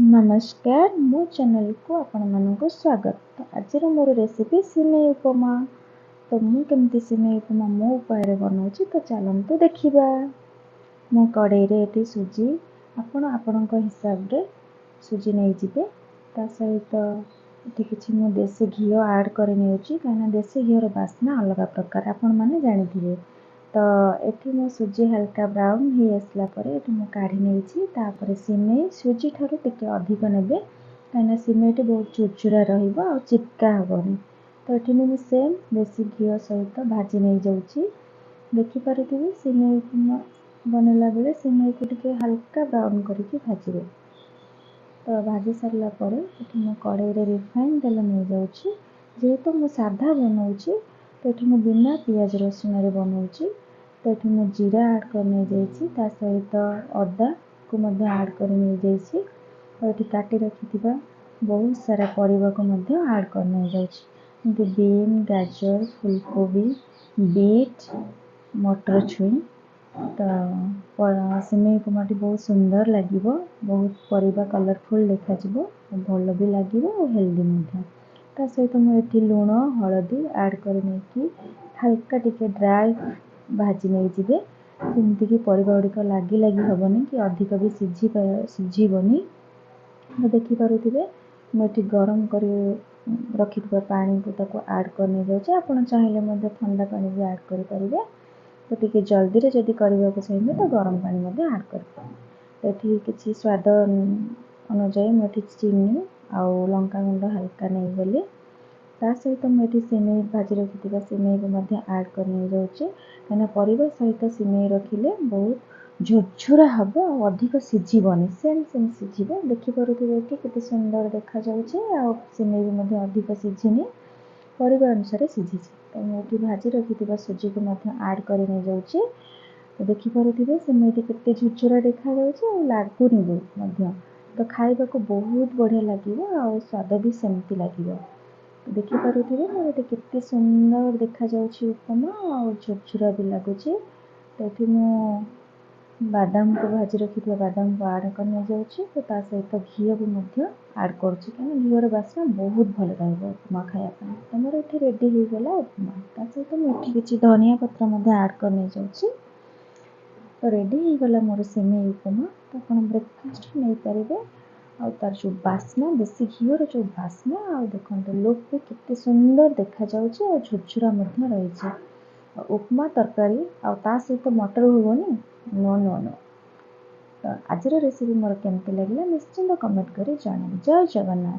नमस्कार मो चैनल को आपण मानक स्वागत। तो आज मोर रेसिपी सिमेई उपमा। तो मु केमती सिमेई उपमा मो उपाय बनाऊँ तो चलतु देखा। मो कड़े ये सुजी आपण हिसाब रे सुजी नहीं जिबे। ता सहित ये किसी मु देसी घी ऐड कर कहीं देसी घी बास्ना अलग प्रकार आपण मैंने जानी। तो ये मो सुजी हल्का ब्राउन हो आसला काढ़ी नहीं सिमेई सुजी ठारू टिके अधिक ने कहीं सिमेईटी बहुत चुरचुरा चिपका हेनी। तो ये मुझे सेम देसी घी सहित भाजी नहीं जाऊँगी। देखिपे सिमेई उपमा बनला बेले सिमेई को टिके हल्का ब्राउन करके भाजबे। तो भाजी सारा पर ये कड़े रिफाइन तेल नहीं जाऊँगी। जेहेतु मु साधा बनाऊँगी तो ये बिना पियाज रसुण बनाऊँगी। तो ये मुझे जीरा ऐड कर नहीं जाइए सहित अदा को ऐड कर नहीं जाइए। और ये काटी रखि बहुत सारा परिवा को ऐड कर नहीं जाऊँगी। बीन गाजर फुलकोबी बीट मटर छुई। तो सिमेई उपमाटी बहुत सुंदर लगे बहुत परिवा कलरफुल देखा भल भी लगे और हेल्दी। ता सहित मुझे लुण हलदी ऐड कर हल्का टिके ड्राई भाजी नहीं जिबे जमीक परिवा गुड़िक लगी हेनी कि अधिक भी सीझीबनी। तो देखिपे मुझे गरम कर रखि पानी को ऐड कर नहीं जाऊँगी। आप चाहिए ठंडा पानी भी ऐड करें। तो टिके जल्दी रे जदि करने को चाहिए तो गरम पानी ऐड कर। तो ये किसी स्वाद अनुजाई मुझे चीनी आउ लंका गुंड हल्का नहीं गली। ता सहित मुझे सिमेई भाजी रखि सिमेई को ऐड कर नहीं जाऊँगी कहीं परिवा सहित सिमेई रखिले बहुत झुरझुरा हम और अधिक सीझीबनी सेम सीझे। देखिपे कि सुंदर देखा सिमेई भी अधिक सीझीनी परिवा अनुसार सीझी। तो मुझे भाजी रखि सुजी को ऐड कर नहीं जाऊँगी। तो देखिपे सिमेई के झुरझुरा देखा लगुनि भी। तो खाइबा को बहुत बढ़िया लगे और स्वाद भी सेमती लगे। देखिपे मुझे केते सुंदर देखा उपमा और झुरझुरा भी लगुच। तो ये मु बादाम को भाजी रखि बादाम को ऐड कर नहीं जाऊँगी। तो सहित घी भी ऐड कर घी बास्ना बहुत भल रहा उपमा खायापी। तो मोर ये रेडी हो गला उपमा। ता सहित मुझे किसी धनिया पत्र ऐड कर नहीं जाऊँगी। तो रेडी हो गला मोर सिमेई उपमा। तो आप ब्रेकफास्ट नहीं पारे और तार जो बास्ना देसी घी जो बास्ना देखते लुक भी कितने सुंदर देखा और झुरझुरा रही उपमा तरकारी आ सहित मटर होनी नो नो नो। तो आज रेसिपी मोर केमती लगे निश्चिंत कमेंट कर जणावे। जय जगन्नाथ।